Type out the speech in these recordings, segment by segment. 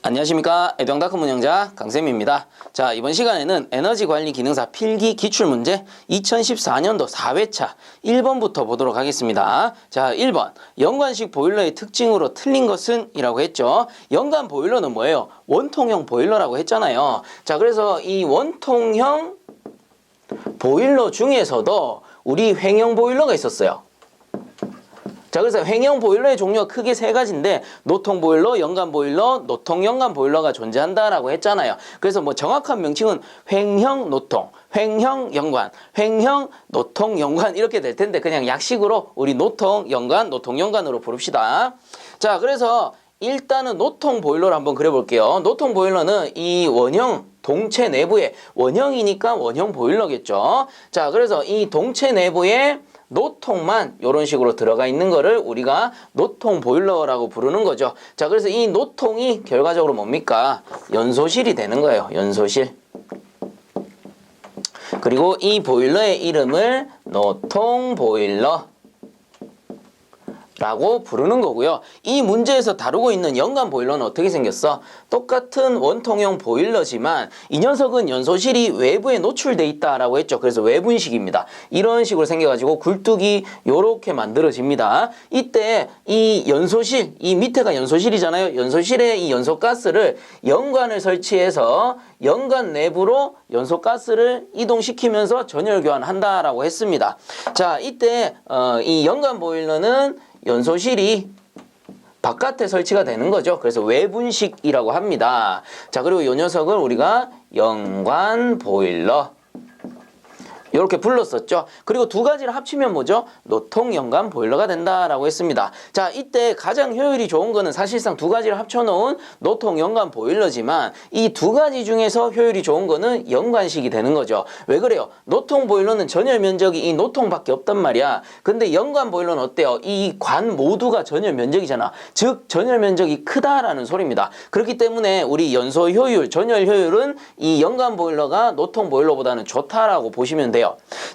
안녕하십니까. 에듀앙닷컴 운영자 강쌤입니다. 자, 이번 시간에는 에너지관리 기능사 필기 기출문제 2014년도 4회차 1번부터 보도록 하겠습니다. 자, 1번 연관식 보일러의 특징으로 틀린 것은? 이라고 했죠. 연관 보일러는 뭐예요? 원통형 보일러라고 했잖아요. 자, 그래서 이 원통형 보일러 중에서도 우리 횡형 보일러가 있었어요. 자, 그래서 횡형 보일러의 종류가 크게 세 가지인데 노통 보일러, 연관 보일러, 노통 연관 보일러가 존재한다라고 했잖아요. 그래서 뭐 정확한 명칭은 횡형 노통, 횡형 연관, 횡형 노통 연관 이렇게 될 텐데 그냥 약식으로 우리 노통 연관, 노통 연관으로 부릅시다. 자, 그래서 일단은 노통 보일러를 한번 그려볼게요. 노통 보일러는 이 원형 동체 내부에 원형이니까 원형 보일러겠죠. 자, 그래서 이 동체 내부에 노통만 이런 식으로 들어가 있는 거를 우리가 노통 보일러라고 부르는 거죠. 자, 그래서 이 노통이 결과적으로 뭡니까? 연소실이 되는 거예요. 연소실. 그리고 이 보일러의 이름을 노통 보일러 라고 부르는 거고요. 이 문제에서 다루고 있는 연관 보일러는 어떻게 생겼어? 똑같은 원통형 보일러지만 이 녀석은 연소실이 외부에 노출돼 있다라고 했죠. 그래서 외분식입니다. 이런 식으로 생겨가지고 굴뚝이 요렇게 만들어집니다. 이때 이 연소실, 이 밑에가 연소실이잖아요. 연소실에 이 연소가스를 연관을 설치해서 연관 내부로 연소가스를 이동시키면서 전열 교환한다라고 했습니다. 자, 이때 이 연관 보일러는 연소실이 바깥에 설치가 되는 거죠. 그래서 외분식이라고 합니다. 자, 그리고 이 녀석을 우리가 연관 보일러 이렇게 불렀었죠. 그리고 두 가지를 합치면 뭐죠? 노통 연관 보일러가 된다라고 했습니다. 자, 이때 가장 효율이 좋은 거는 사실상 두 가지를 합쳐놓은 노통 연관 보일러지만 이 두 가지 중에서 효율이 좋은 거는 연관식이 되는 거죠. 왜 그래요? 노통 보일러는 전열 면적이 이 노통밖에 없단 말이야. 근데 연관 보일러는 어때요? 이 관 모두가 전열 면적이잖아. 즉 전열 면적이 크다라는 소리입니다. 그렇기 때문에 우리 연소 효율, 전열 효율은 이 연관 보일러가 노통 보일러보다는 좋다라고 보시면 돼요.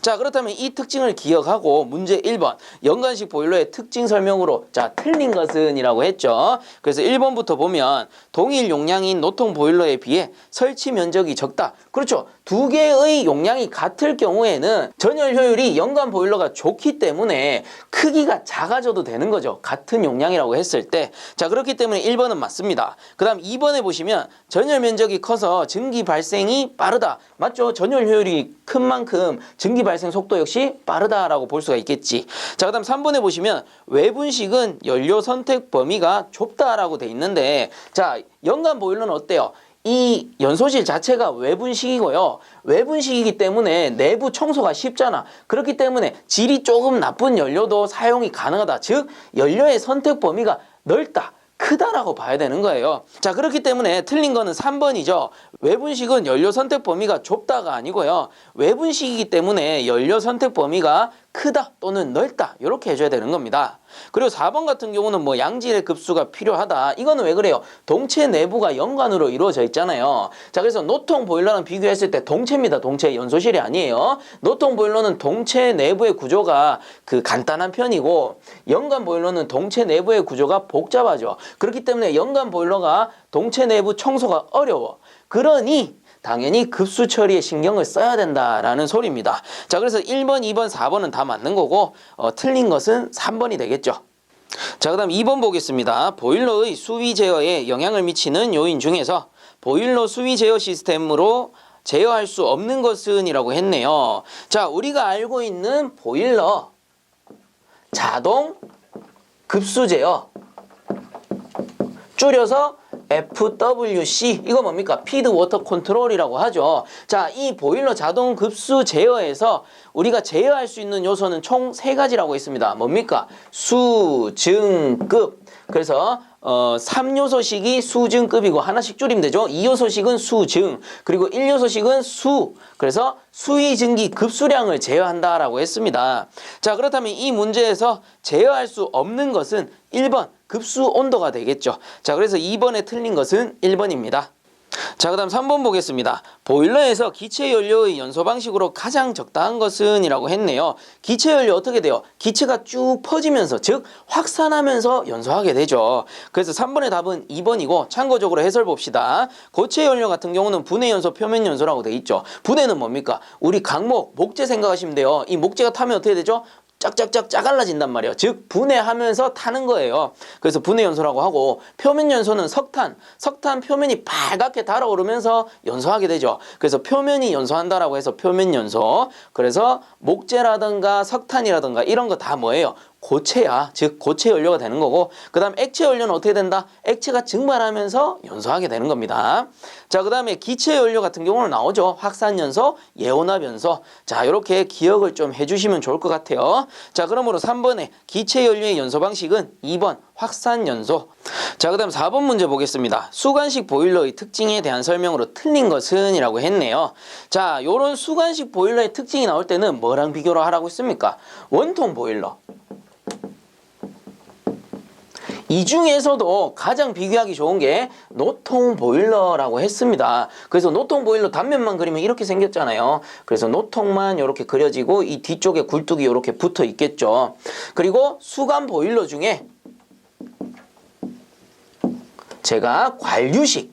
자, 그렇다면 이 특징을 기억하고 문제 1번 연관식 보일러의 특징 설명으로 자, 틀린 것은 이라고 했죠. 그래서 1번부터 보면 동일 용량인 노통 보일러에 비해 설치 면적이 적다. 그렇죠. 두 개의 용량이 같을 경우에는 전열 효율이 연관 보일러가 좋기 때문에 크기가 작아져도 되는 거죠. 같은 용량이라고 했을 때. 자, 그렇기 때문에 1번은 맞습니다. 그 다음 2번에 보시면 전열 면적이 커서 증기 발생이 빠르다. 맞죠? 전열 효율이 큰 만큼 증기 발생 속도 역시 빠르다라고 볼 수가 있겠지. 자, 그 다음 3번에 보시면 외분식은 연료 선택 범위가 좁다라고 돼 있는데 자, 연관 보일러는 어때요? 이 연소실 자체가 외분식이고요. 외분식이기 때문에 내부 청소가 쉽잖아. 그렇기 때문에 질이 조금 나쁜 연료도 사용이 가능하다. 즉 연료의 선택 범위가 넓다. 크다라고 봐야 되는 거예요. 자, 그렇기 때문에 틀린 거는 3번이죠. 외분식은 연료 선택 범위가 좁다가 아니고요. 외분식이기 때문에 연료 선택 범위가 크다 또는 넓다 이렇게 해줘야 되는 겁니다. 그리고 4번 같은 경우는 뭐 양질의 급수가 필요하다. 이거는 왜 그래요? 동체 내부가 연관으로 이루어져 있잖아요. 자, 그래서 노통 보일러랑 비교했을 때 동체입니다. 동체, 연소실이 아니에요. 노통 보일러는 동체 내부의 구조가 간단한 편이고 연관 보일러는 동체 내부의 구조가 복잡하죠. 그렇기 때문에 연관 보일러가 동체 내부 청소가 어려워. 그러니 당연히 급수 처리에 신경을 써야 된다라는 소리입니다. 자, 그래서 1번, 2번, 4번은 다 맞는 거고 틀린 것은 3번이 되겠죠. 자, 그 다음 2번 보겠습니다. 보일러의 수위 제어에 영향을 미치는 요인 중에서 보일러 수위 제어 시스템으로 제어할 수 없는 것은? 이라고 했네요. 자, 우리가 알고 있는 보일러 자동 급수 제어 줄여서 FWC 이거 뭡니까? 피드 워터 컨트롤이라고 하죠. 자, 이 보일러 자동 급수 제어에서 우리가 제어할 수 있는 요소는 총 3가지라고 있습니다. 뭡니까? 수, 증, 급. 그래서 3요소식이 수증급이고 하나씩 줄이면 되죠. 2요소식은 수증, 그리고 1요소식은 수. 그래서 수위 증기 급수량을 제어한다라고 했습니다. 자, 그렇다면 이 문제에서 제어할 수 없는 것은 1번 급수 온도가 되겠죠. 자, 그래서 2번에 틀린 것은 1번입니다. 자, 그다음 3번 보겠습니다. 보일러에서 기체 연료의 연소 방식으로 가장 적당한 것은 이라고 했네요. 기체 연료 어떻게 돼요? 기체가 쭉 퍼지면서, 즉 확산하면서 연소하게 되죠. 그래서 3번의 답은 2번이고 참고적으로 해설 봅시다. 고체 연료 같은 경우는 분해 연소, 표면 연소라고 돼 있죠. 분해는 뭡니까? 우리 강목, 목재 생각하시면 돼요. 이 목재가 타면 어떻게 되죠? 짝짝짝 짜갈라진단 말이에요. 즉 분해하면서 타는 거예요. 그래서 분해 연소라고 하고, 표면 연소는 석탄 표면이 빨갛게 달아오르면서 연소하게 되죠. 그래서 표면이 연소한다라고 해서 표면 연소. 그래서 목재라든가 석탄이라든가 이런 거 다 뭐예요? 고체야. 즉 고체 연료가 되는 거고, 그 다음 액체 연료는 어떻게 된다? 액체가 증발하면서 연소하게 되는 겁니다. 자, 그 다음에 기체 연료 같은 경우는 나오죠. 확산연소, 예온합연소. 자, 이렇게 기억을 좀 해주시면 좋을 것 같아요. 자, 그러므로 3번에 기체 연료의 연소 방식은 2번 확산연소. 자, 그 다음 4번 문제 보겠습니다. 수관식 보일러의 특징에 대한 설명으로 틀린 것은 이라고 했네요. 자, 요런 수관식 보일러의 특징이 나올 때는 뭐랑 비교를 하라고 했습니까? 원통 보일러. 이 중에서도 가장 비교하기 좋은 게 노통 보일러라고 했습니다. 그래서 노통 보일러 단면만 그리면 이렇게 생겼잖아요. 그래서 노통만 이렇게 그려지고 이 뒤쪽에 굴뚝이 이렇게 붙어 있겠죠. 그리고 수관 보일러 중에 제가 관류식과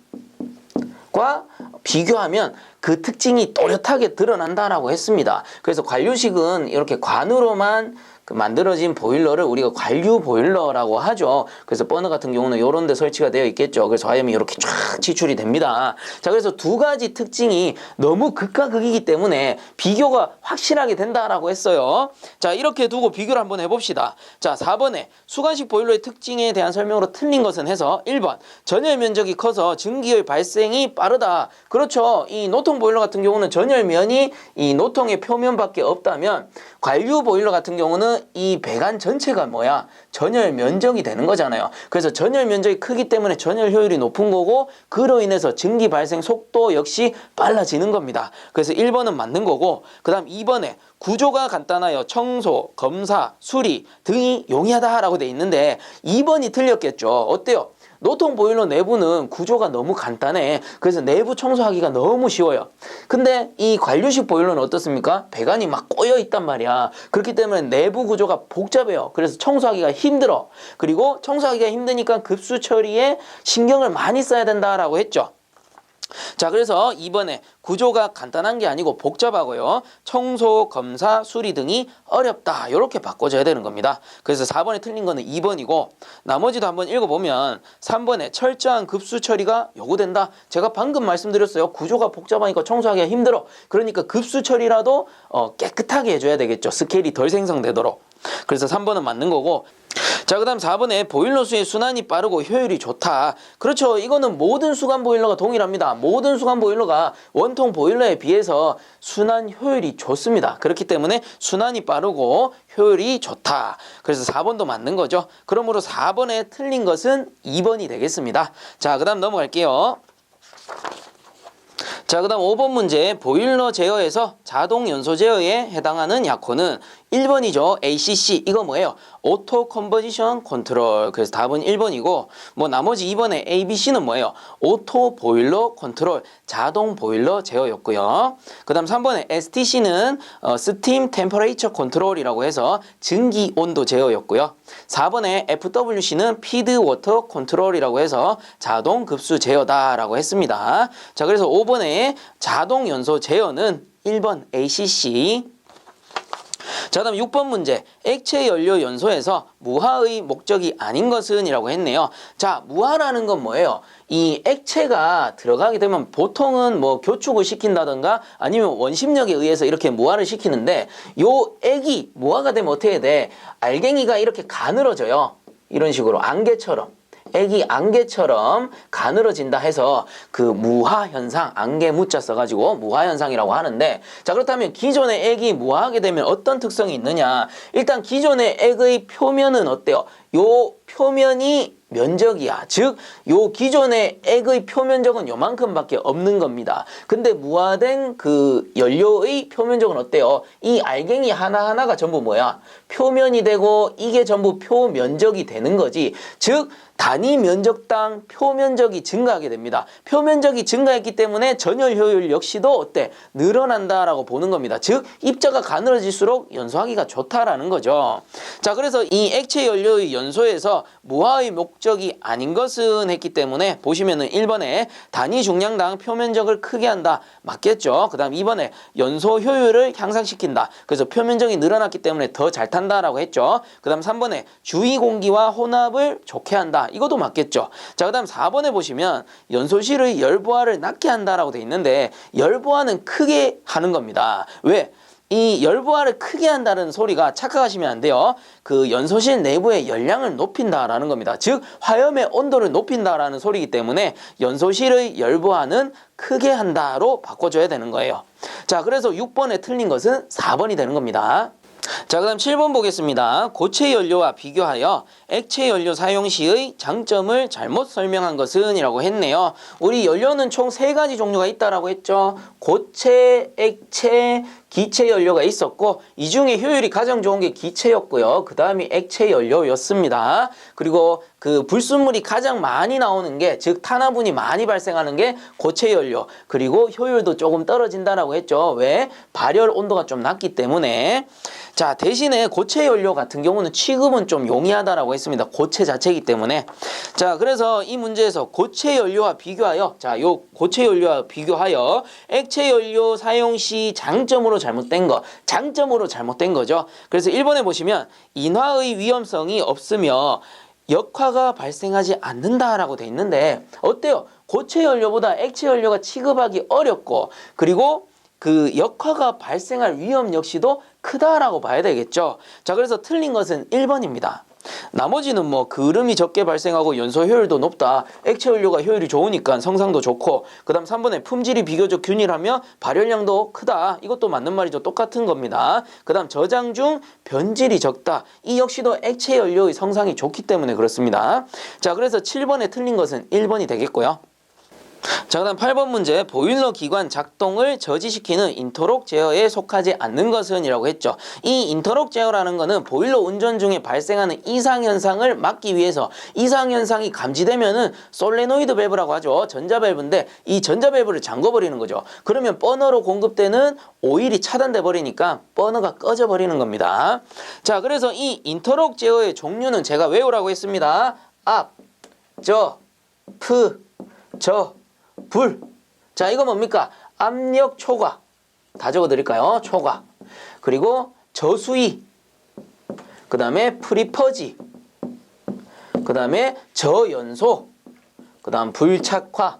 비교하면 그 특징이 또렷하게 드러난다라고 했습니다. 그래서 관류식은 이렇게 관으로만 만들어진 보일러를 우리가 관류 보일러라고 하죠. 그래서 버너 같은 경우는 이런 데 설치가 되어 있겠죠. 그래서 화염이 이렇게 쫙 지출이 됩니다. 자, 그래서 두 가지 특징이 너무 극과 극이기 때문에 비교가 확실하게 된다라고 했어요. 자, 이렇게 두고 비교를 한번 해봅시다. 자, 4번에 수관식 보일러의 특징에 대한 설명으로 틀린 것은 해서 1번 전열 면적이 커서 증기의 발생이 빠르다. 그렇죠. 이 노통 보일러 같은 경우는 전열면이 이 노통의 표면밖에 없다면, 관류 보일러 같은 경우는 이 배관 전체가 뭐야? 전열 면적이 되는 거잖아요. 그래서 전열 면적이 크기 때문에 전열 효율이 높은 거고, 그로 인해서 증기 발생 속도 역시 빨라지는 겁니다. 그래서 1번은 맞는 거고, 그 다음 2번에 구조가 간단하여 청소, 검사, 수리 등이 용이하다라고 돼 있는데 2번이 틀렸겠죠. 어때요? 노통 보일러 내부는 구조가 너무 간단해. 그래서 내부 청소하기가 너무 쉬워요. 근데 이 관류식 보일러는 어떻습니까? 배관이 막 꼬여 있단 말이야. 그렇기 때문에 내부 구조가 복잡해요. 그래서 청소하기가 힘들어. 그리고 청소하기가 힘드니까 급수 처리에 신경을 많이 써야 된다라고 했죠. 자, 그래서 이번에 구조가 간단한 게 아니고 복잡하고요. 청소, 검사, 수리 등이 어렵다. 이렇게 바꿔줘야 되는 겁니다. 그래서 4번에 틀린 거는 2번이고, 나머지도 한번 읽어보면 3번에 철저한 급수 처리가 요구된다. 제가 방금 말씀드렸어요. 구조가 복잡하니까 청소하기가 힘들어. 그러니까 급수 처리라도 깨끗하게 해줘야 되겠죠. 스케일이 덜 생성되도록. 그래서 3번은 맞는 거고, 자, 그 다음 4번에 보일러 수의 순환이 빠르고 효율이 좋다. 그렇죠. 이거는 모든 수관 보일러가 동일합니다. 모든 수관 보일러가 원통 보일러에 비해서 순환 효율이 좋습니다. 그렇기 때문에 순환이 빠르고 효율이 좋다. 그래서 4번도 맞는 거죠. 그러므로 4번에 틀린 것은 2번이 되겠습니다. 자, 그 다음 넘어갈게요. 자, 그 다음 5번 문제, 보일러 제어에서 자동 연소 제어에 해당하는 약호는 1번이죠. ACC. 이거 뭐예요? 오토 컨버지션 컨트롤. 그래서 답은 1번이고, 뭐 나머지 2번에 ABC는 뭐예요? 오토 보일러 컨트롤, 자동 보일러 제어였고요. 그 다음 3번에 STC는 스팀 템퍼레이처 컨트롤이라고 해서 증기 온도 제어였고요. 4번에 FWC는 피드 워터 컨트롤이라고 해서 자동 급수 제어다라고 했습니다. 자, 그래서 5번에 자동 연소 제어는 1번 ACC. 자, 다음 6번 문제, 액체 연료 연소에서 무화의 목적이 아닌 것은 이라고 했네요. 자, 무화라는 건 뭐예요? 이 액체가 들어가게 되면 보통은 뭐 교축을 시킨다던가 아니면 원심력에 의해서 이렇게 무화를 시키는데, 요 액이 무화가 되면 어떻게 돼? 알갱이가 이렇게 가늘어져요. 이런 식으로 안개처럼. 액이 안개처럼 가늘어진다 해서 그 무화현상, 안개 무자 써가지고 무화현상이라고 하는데, 자, 그렇다면 기존의 액이 무화하게 되면 어떤 특성이 있느냐? 일단 기존의 액의 표면은 어때요? 요 표면이 면적이야. 즉, 요 기존의 액의 표면적은 요만큼밖에 없는 겁니다. 근데 무화된 그 연료의 표면적은 어때요? 이 알갱이 하나하나가 전부 뭐야? 표면이 되고 이게 전부 표면적이 되는 거지. 즉, 단위 면적당 표면적이 증가하게 됩니다. 표면적이 증가했기 때문에 전열 효율 역시도 어때? 늘어난다라고 보는 겁니다. 즉 입자가 가늘어질수록 연소하기가 좋다라는 거죠. 자, 그래서 이 액체 연료의 연소에서 무화의 목적이 아닌 것은 했기 때문에 보시면은 1번에 단위 중량당 표면적을 크게 한다. 맞겠죠? 그 다음 2번에 연소 효율을 향상시킨다. 그래서 표면적이 늘어났기 때문에 더 잘 탄다라고 했죠. 그 다음 3번에 주위 공기와 혼합을 좋게 한다. 이것도 맞겠죠. 자, 그 다음 4번에 보시면 연소실의 열보화를 낮게 한다라고 돼 있는데 열보화는 크게 하는 겁니다. 왜? 이 열보화를 크게 한다는 소리가 착각하시면 안 돼요. 그 연소실 내부의 열량을 높인다라는 겁니다. 즉 화염의 온도를 높인다라는 소리이기 때문에 연소실의 열보화는 크게 한다로 바꿔줘야 되는 거예요. 자, 그래서 6번에 틀린 것은 4번이 되는 겁니다. 자, 그 다음 7번 보겠습니다. 고체 연료와 비교하여 액체 연료 사용 시의 장점을 잘못 설명한 것은 이라고 했네요. 우리 연료는 총 3가지 종류가 있다라고 했죠. 고체, 액체, 기체 연료가 있었고 이 중에 효율이 가장 좋은 게 기체였고요. 그 다음이 액체 연료였습니다. 그리고 그 불순물이 가장 많이 나오는 게, 즉 탄화분이 많이 발생하는 게 고체 연료, 그리고 효율도 조금 떨어진다라고 했죠. 왜? 발열 온도가 좀 낮기 때문에. 자, 대신에 고체 연료 같은 경우는 취급은 좀 용이하다라고 했습니다. 고체 자체이기 때문에. 자, 그래서 이 문제에서 고체 연료와 비교하여, 자, 요 고체 연료와 비교하여 액체 연료 사용 시 장점으로 잘못된 거, 장점으로 잘못된 거죠. 그래서 1번에 보시면 인화의 위험성이 없으며 역화가 발생하지 않는다라고 돼 있는데 어때요? 고체 연료보다 액체 연료가 취급하기 어렵고 그리고 그 역화가 발생할 위험 역시도 크다라고 봐야 되겠죠. 자, 그래서 틀린 것은 1번입니다. 나머지는 뭐 그름이 적게 발생하고 연소 효율도 높다. 액체 연료가 효율이 좋으니까 성상도 좋고, 그 다음 3번에 품질이 비교적 균일하며 발열량도 크다. 이것도 맞는 말이죠. 똑같은 겁니다. 그 다음 저장 중 변질이 적다. 이 역시도 액체 연료의 성상이 좋기 때문에 그렇습니다. 자, 그래서 7번에 틀린 것은 1번이 되겠고요. 자, 그 다음 8번 문제. 보일러 기관 작동을 저지시키는 인터록 제어에 속하지 않는 것은 이라고 했죠. 이 인터록 제어라는 거는 보일러 운전 중에 발생하는 이상현상을 막기 위해서, 이상현상이 감지되면은 솔레노이드 밸브라고 하죠. 전자밸브인데 이 전자밸브를 잠궈버리는 거죠. 그러면 버너로 공급되는 오일이 차단돼 버리니까 버너가 꺼져 버리는 겁니다. 자, 그래서 이 인터록 제어의 종류는 제가 외우라고 했습니다. 앞, 저, 프, 저, 불. 자, 이거 뭡니까? 압력 초과. 다 적어드릴까요? 초과. 그리고 저수위. 그 다음에 프리퍼지. 그 다음에 저연소. 그 다음 불착화.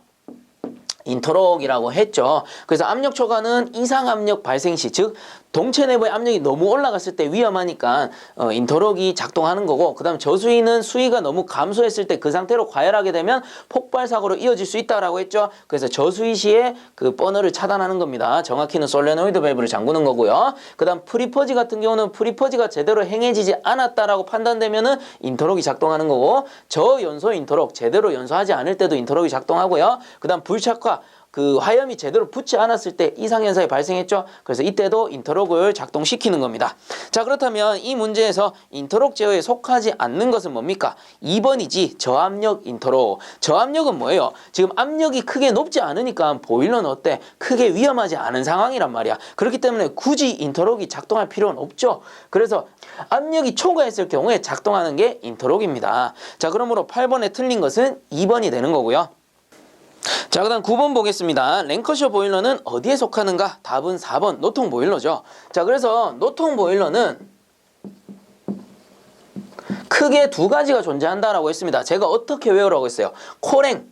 인터록이라고 했죠. 그래서 압력 초과는 이상 압력 발생 시, 즉 동체 내부의 압력이 너무 올라갔을 때 위험하니까 인터록이 작동하는 거고, 그 다음 저수위는 수위가 너무 감소했을 때 그 상태로 과열하게 되면 폭발 사고로 이어질 수 있다라고 했죠. 그래서 저수위 시에 그 버너를 차단하는 겁니다. 정확히는 솔레노이드 밸브를 잠그는 거고요. 그 다음 프리퍼지 같은 경우는 프리퍼지가 제대로 행해지지 않았다라고 판단되면은 인터록이 작동하는 거고, 저연소 인터록, 제대로 연소하지 않을 때도 인터록이 작동하고요. 그 다음 불착화, 그 화염이 제대로 붙지 않았을 때 이상현상이 발생했죠. 그래서 이때도 인터록을 작동시키는 겁니다. 자, 그렇다면 이 문제에서 인터록 제어에 속하지 않는 것은 뭡니까? 2번이지. 저압력 인터록. 저압력은 뭐예요? 지금 압력이 크게 높지 않으니까 보일러는 어때? 크게 위험하지 않은 상황이란 말이야. 그렇기 때문에 굳이 인터록이 작동할 필요는 없죠. 그래서 압력이 초과했을 경우에 작동하는 게 인터록입니다. 자, 그러므로 8번에 틀린 것은 2번이 되는 거고요. 자, 그 다음 9번 보겠습니다. 랭커셔 보일러는 어디에 속하는가? 답은 4번 노통 보일러죠. 자, 그래서 노통 보일러는 크게 2가지가 존재한다라고 했습니다. 제가 어떻게 외우라고 했어요? 코랭.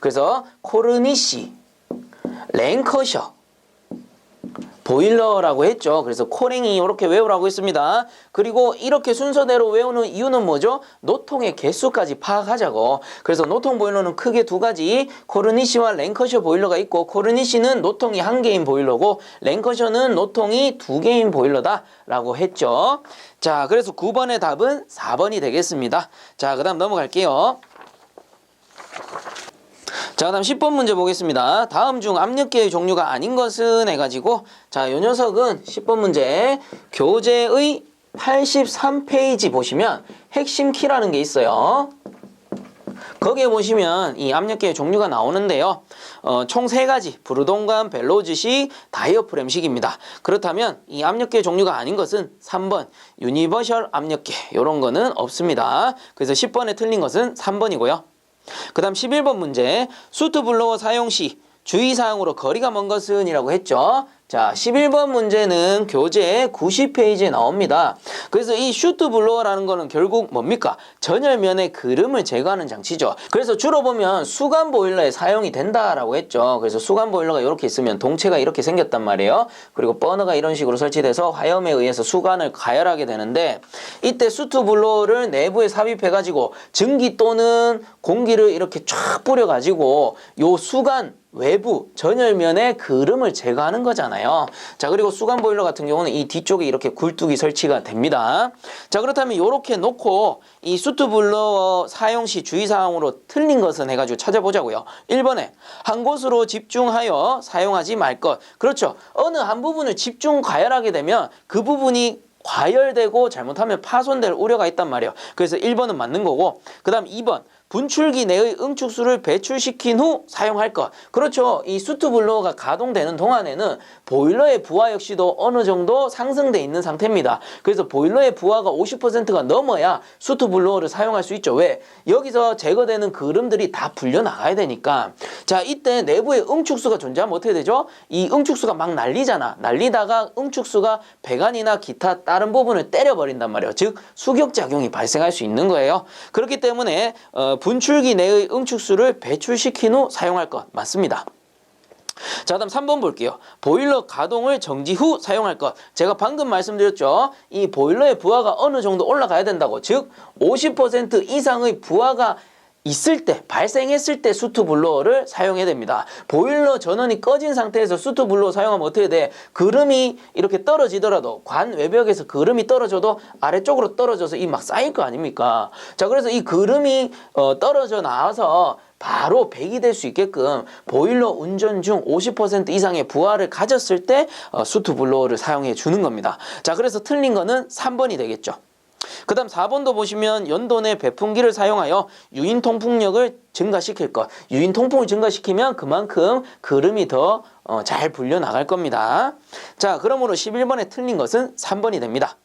그래서 코르니시, 랭커셔 보일러라고 했죠. 그래서 코랭이 이렇게 외우라고 했습니다. 그리고 이렇게 순서대로 외우는 이유는 뭐죠? 노통의 개수까지 파악하자고. 그래서 노통 보일러는 크게 2가지, 코르니시와 랭커셔 보일러가 있고, 코르니시는 노통이 1개인 보일러고 랭커셔는 노통이 2개인 보일러다 라고 했죠. 자, 그래서 9번의 답은 4번이 되겠습니다. 자, 그 다음 넘어갈게요. 자, 그 다음 10번 문제 보겠습니다. 다음 중 압력계의 종류가 아닌 것은 해가지고, 자, 요 녀석은 10번 문제 교재의 83페이지 보시면 핵심 키라는 게 있어요. 거기에 보시면 이 압력계의 종류가 나오는데요. 총 3가지, 브루동관, 벨로우즈식, 다이어프램식입니다. 그렇다면 이 압력계 종류가 아닌 것은 3번 유니버셜 압력계, 이런 거는 없습니다. 그래서 10번에 틀린 것은 3번이고요. 그 다음 11번 문제, 수트 블로어 사용 시 주의사항으로 거리가 먼 것은 이라고 했죠. 자, 11번 문제는 교재 90페이지에 나옵니다. 그래서 이 슈트 블로어라는 거는 결국 뭡니까? 전열면의 그름을 제거하는 장치죠. 그래서 주로 보면 수간 보일러에 사용이 된다라고 했죠. 그래서 수간 보일러가 이렇게 있으면 동체가 이렇게 생겼단 말이에요. 그리고 버너가 이런 식으로 설치돼서 화염에 의해서 수간을 가열하게 되는데, 이때 슈트 블로어를 내부에 삽입해가지고 증기 또는 공기를 이렇게 쫙 뿌려가지고 요 수간 외부 전열면의 그름을 제거하는 거잖아요. 자, 그리고 수간 보일러 같은 경우는 이 뒤쪽에 이렇게 굴뚝이 설치가 됩니다. 자, 그렇다면 이렇게 놓고 이 수트 블로어 사용 시 주의사항으로 틀린 것은 해가지고 찾아보자고요. 1번에 한 곳으로 집중하여 사용하지 말 것. 그렇죠. 어느 한 부분을 집중 가열하게 되면 그 부분이 과열되고 잘못하면 파손될 우려가 있단 말이에요. 그래서 1번은 맞는 거고, 그 다음 2번 분출기 내의 응축수를 배출시킨 후 사용할 것. 그렇죠. 이 수트 블로어가 가동되는 동안에는 보일러의 부하 역시도 어느 정도 상승돼 있는 상태입니다. 그래서 보일러의 부하가 50%가 넘어야 수트 블로어를 사용할 수 있죠. 왜? 여기서 제거되는 그름들이 다 불려나가야 되니까. 자, 이때 내부에 응축수가 존재하면 어떻게 되죠? 이 응축수가 막 날리잖아. 날리다가 응축수가 배관이나 기타 다른 부분을 때려버린단 말이에요. 즉 수격작용이 발생할 수 있는 거예요. 그렇기 때문에 분출기 내의 응축수를 배출시킨 후 사용할 것 맞습니다. 자, 다음 3번 볼게요. 보일러 가동을 정지 후 사용할 것. 제가 방금 말씀드렸죠. 이 보일러의 부하가 어느 정도 올라가야 된다고. 즉 50% 이상의 부하가 있을 때, 발생했을 때 수트 블로어를 사용해야 됩니다. 보일러 전원이 꺼진 상태에서 수트 블로어 사용하면 어떻게 돼? 그름이 이렇게 떨어지더라도, 관 외벽에서 그름이 떨어져도 아래쪽으로 떨어져서 이 막 쌓일 거 아닙니까? 자, 그래서 이 그름이 떨어져 나와서 바로 배기될 수 있게끔 보일러 운전 중 50% 이상의 부하를 가졌을 때 수트 블로어를 사용해 주는 겁니다. 자, 그래서 틀린 거는 3번이 되겠죠. 그 다음 4번도 보시면 연도 내 배풍기를 사용하여 유인 통풍력을 증가시킬 것. 유인 통풍을 증가시키면 그만큼 그름이 더 잘 불려 나갈 겁니다. 자, 그러므로 11번에 틀린 것은 3번이 됩니다.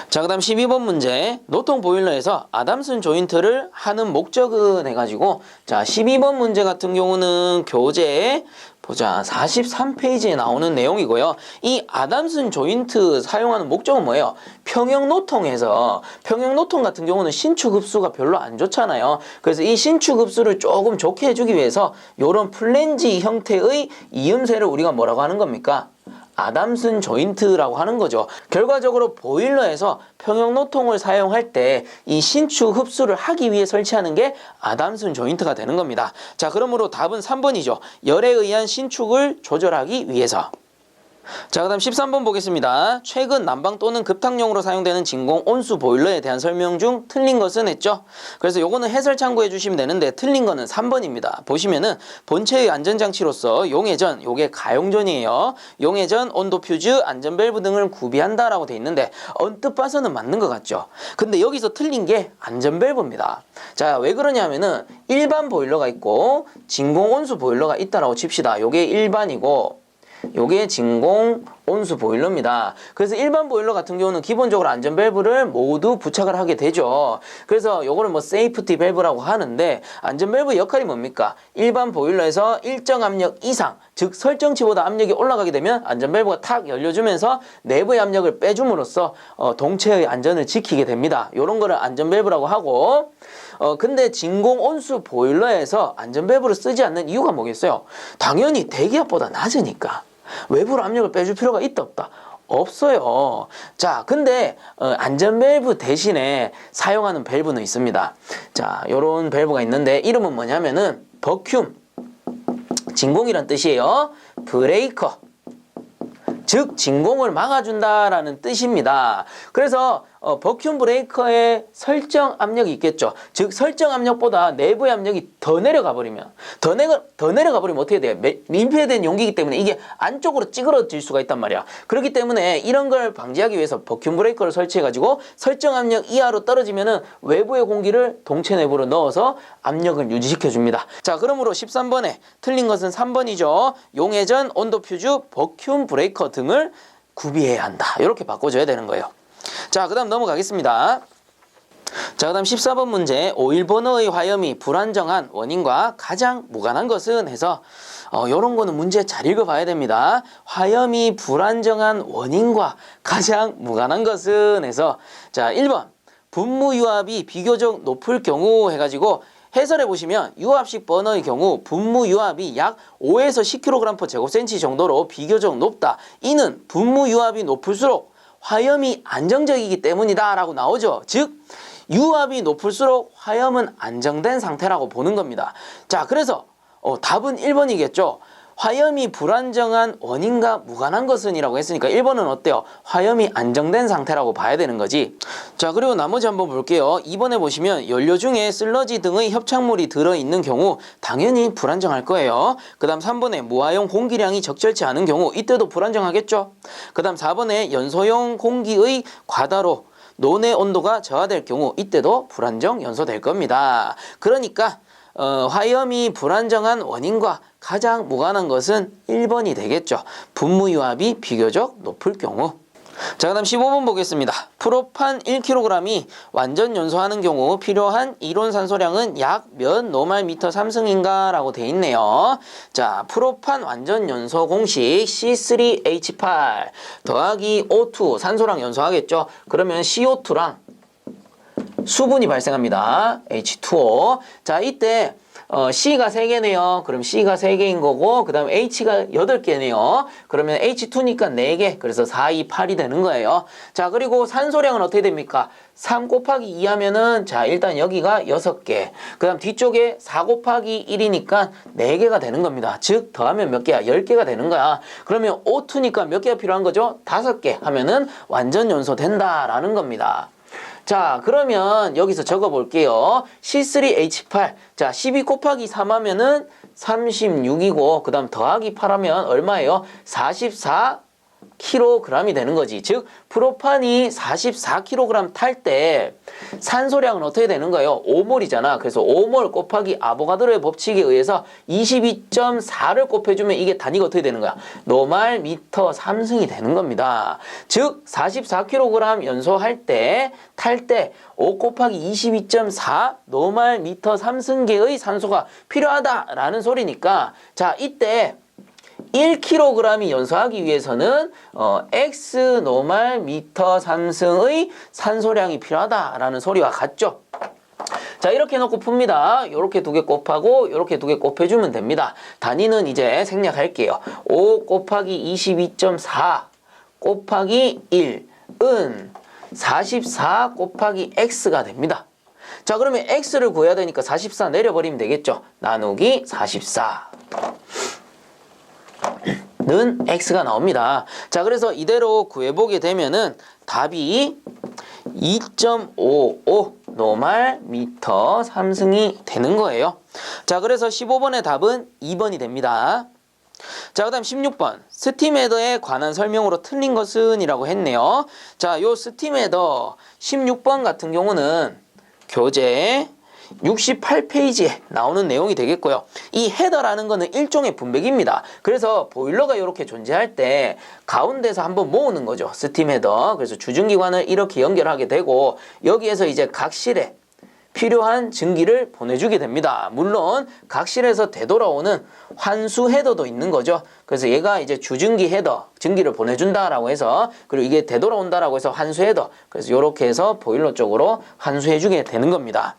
자, 그 다음 12번 문제, 노통 보일러에서 아담슨 조인트를 하는 목적은 해가지고, 자, 12번 문제 같은 경우는 교재에 보자, 43페이지에 나오는 내용이고요. 이 아담슨 조인트 사용하는 목적은 뭐예요? 평형노통에서, 평형노통 같은 경우는 신축 흡수가 별로 안 좋잖아요. 그래서 이 신축 흡수를 조금 좋게 해주기 위해서 이런 플랜지 형태의 이음새를 우리가 뭐라고 하는 겁니까? 아담슨 조인트라고 하는 거죠. 결과적으로 보일러에서 평형노통을 사용할 때 이 신축 흡수를 하기 위해 설치하는 게 아담슨 조인트가 되는 겁니다. 자, 그러므로 답은 3번이죠. 열에 의한 신축을 조절하기 위해서. 자, 그 다음 13번 보겠습니다. 최근 난방 또는 급탕용으로 사용되는 진공 온수 보일러에 대한 설명 중 틀린 것은 했죠. 그래서 요거는 해설 참고해 주시면 되는데 틀린 거는 3번입니다. 보시면은 본체의 안전장치로서 용해전, 요게 가용전이에요. 용해전, 온도 퓨즈, 안전 밸브 등을 구비한다 라고 돼 있는데 언뜻 봐서는 맞는 것 같죠. 근데 여기서 틀린 게 안전 밸브입니다. 자, 왜 그러냐면은 일반 보일러가 있고 진공 온수 보일러가 있다라고 칩시다. 요게 일반이고 요게 진공 온수 보일러입니다. 그래서 일반 보일러 같은 경우는 기본적으로 안전 밸브를 모두 부착을 하게 되죠. 그래서 요거를 뭐 세이프티 밸브라고 하는데, 안전 밸브의 역할이 뭡니까? 일반 보일러에서 일정 압력 이상, 즉 설정치보다 압력이 올라가게 되면 안전 밸브가 탁 열려주면서 내부의 압력을 빼줌으로써 동체의 안전을 지키게 됩니다. 요런 거를 안전 밸브라고 하고, 근데 진공 온수 보일러에서 안전 밸브를 쓰지 않는 이유가 뭐겠어요? 당연히 대기압보다 낮으니까. 외부로 압력을 빼줄 필요가 있다 없다? 없어요. 자, 근데 안전 밸브 대신에 사용하는 밸브는 있습니다. 자, 요런 밸브가 있는데 이름은 뭐냐면은 버큐움, 진공이란 뜻이에요. 브레이커, 즉 진공을 막아준다라는 뜻입니다. 그래서 버큐움 브레이커의 설정 압력이 있겠죠. 즉 설정 압력보다 내부의 압력이 더 내려가 버리면 어떻게 돼요? 밀폐된 용기이기 때문에 이게 안쪽으로 찌그러질 수가 있단 말이야. 그렇기 때문에 이런 걸 방지하기 위해서 버큐움 브레이커를 설치해가지고 설정 압력 이하로 떨어지면은 외부의 공기를 동체 내부로 넣어서 압력을 유지시켜 줍니다. 자, 그러므로 13번에 틀린 것은 3번이죠. 용해전, 온도 퓨즈, 버큐움 브레이커 등을 구비해야 한다. 이렇게 바꿔줘야 되는 거예요. 자, 그 다음 넘어가겠습니다. 자, 그 다음 14번 문제. 오일 버너의 화염이 불안정한 원인과 가장 무관한 것은 해서 요런 거는 문제 잘 읽어봐야 됩니다. 화염이 불안정한 원인과 가장 무관한 것은 해서 자, 1번 분무 유압이 비교적 높을 경우 해가지고 해설해 보시면 유압식 버너의 경우 분무 유압이 약 5에서 10kg/제곱센치 정도로 비교적 높다. 이는 분무 유압이 높을수록 화염이 안정적이기 때문이다 라고 나오죠. 즉 유압이 높을수록 화염은 안정된 상태라고 보는 겁니다. 자, 그래서 답은 1번이겠죠. 화염이 불안정한 원인과 무관한 것은 이라고 했으니까 1번은 어때요? 화염이 안정된 상태라고 봐야 되는 거지. 자, 그리고 나머지 한번 볼게요. 2번에 보시면 연료 중에 슬러지 등의 협착물이 들어있는 경우 당연히 불안정할 거예요. 그 다음 3번에 무화용 공기량이 적절치 않은 경우 이때도 불안정하겠죠. 그 다음 4번에 연소용 공기의 과다로 논의 온도가 저하될 경우 이때도 불안정 연소될 겁니다. 그러니까 화염이 불안정한 원인과 가장 무관한 것은 1번이 되겠죠. 분무유압이 비교적 높을 경우. 자, 그 다음 15번 보겠습니다. 프로판 1kg이 완전 연소하는 경우 필요한 이론 산소량은 약 몇 노말미터 3승인가 라고 돼 있네요. 자, 프로판 완전 연소 공식 C3H8 더하기 O2 산소랑 연소하겠죠. 그러면 CO2랑 수분이 발생합니다. H2O. 자, 이때 C가 3개네요. 그럼 C가 3개인 거고 그 다음 H가 8개네요. 그러면 H2니까 4개. 그래서 4, 2, 8이 되는 거예요. 자, 그리고 산소량은 어떻게 됩니까? 3 곱하기 2 하면은 자, 일단 여기가 6개. 그 다음 뒤쪽에 4 곱하기 1이니까 4개가 되는 겁니다. 즉 더하면 몇 개야? 10개가 되는 거야. 그러면 O2니까 몇 개가 필요한 거죠? 5개 하면은 완전 연소 된다라는 겁니다. 자, 그러면 여기서 적어 볼게요. C3H8. 자, 12 곱하기 3 하면은 36이고, 그 다음 더하기 8 하면 얼마예요? 44kg이 되는 거지. 즉, 프로판이 44kg 탈 때 산소량은 어떻게 되는 거예요? 5몰이잖아. 그래서 5몰 곱하기 아보가드로의 법칙에 의해서 22.4를 곱해주면 이게 단위가 어떻게 되는 거야? 노말 미터 3승이 되는 겁니다. 즉 44kg 연소할 때 탈 때 5 곱하기 22.4 노말 미터 3승계의 산소가 필요하다라는 소리니까 자, 이때 1kg이 연소하기 위해서는 X 노말 미터 3승의 산소량이 필요하다라는 소리와 같죠. 자, 이렇게 해놓고 풉니다. 이렇게 2개 곱하고 이렇게 2개 곱해주면 됩니다. 단위는 이제 생략할게요. 5 곱하기 22.4 곱하기 1은 44 곱하기 X가 됩니다. 자, 그러면 X를 구해야 되니까 44 내려버리면 되겠죠. 나누기 44. 는 X가 나옵니다. 자, 그래서 이대로 구해보게 되면은 답이 2.55 노말 미터 3승이 되는 거예요. 자, 그래서 15번의 답은 2번이 됩니다. 자, 그 다음 16번 스팀헤더에 관한 설명으로 틀린 것은 이라고 했네요. 자, 요 스팀헤더 16번 같은 경우는 교재 68페이지에 나오는 내용이 되겠고요. 이 헤더라는 거는 일종의 분배기입니다. 그래서 보일러가 이렇게 존재할 때 가운데서 한번 모으는 거죠. 스팀 헤더. 그래서 주증기관을 이렇게 연결하게 되고 여기에서 이제 각실에 필요한 증기를 보내주게 됩니다. 물론 각실에서 되돌아오는 환수 헤더도 있는 거죠. 그래서 얘가 이제 주증기 헤더, 증기를 보내준다라고 해서 그리고 이게 되돌아온다라고 해서 환수 헤더. 그래서 이렇게 해서 보일러 쪽으로 환수해주게 되는 겁니다.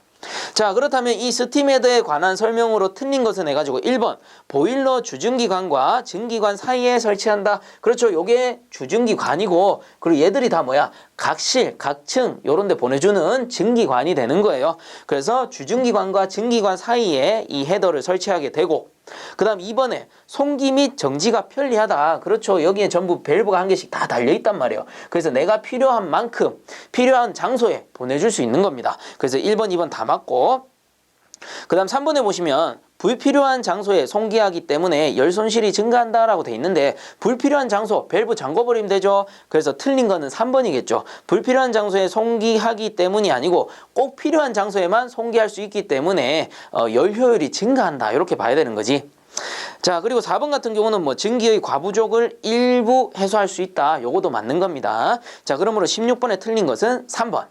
자, 그렇다면 이 스팀 헤더에 관한 설명으로 틀린 것은 해가지고 1번 보일러 주증기관과 증기관 사이에 설치한다. 그렇죠. 요게 주증기관이고 그리고 얘들이 다 뭐야? 각실, 각층 요런 데 보내주는 증기관이 되는 거예요. 그래서 주증기관과 증기관 사이에 이 헤더를 설치하게 되고 그 다음 2번에 송기 및 정지가 편리하다. 그렇죠. 여기에 전부 밸브가 한 개씩 다 달려있단 말이에요. 그래서 내가 필요한 만큼 필요한 장소에 보내줄 수 있는 겁니다. 그래서 1번, 2번 다 맞고, 그 다음 3번에 보시면 불필요한 장소에 송기하기 때문에 열 손실이 증가한다라고 돼 있는데, 불필요한 장소 밸브 잠궈버리면 되죠. 그래서 틀린 거는 3번이겠죠. 불필요한 장소에 송기하기 때문이 아니고 꼭 필요한 장소에만 송기할 수 있기 때문에 열 효율이 증가한다, 이렇게 봐야 되는 거지. 자, 그리고 4번 같은 경우는 뭐 증기의 과부족을 일부 해소할 수 있다, 요거도 맞는 겁니다. 자, 그러므로 16번에 틀린 것은 3번.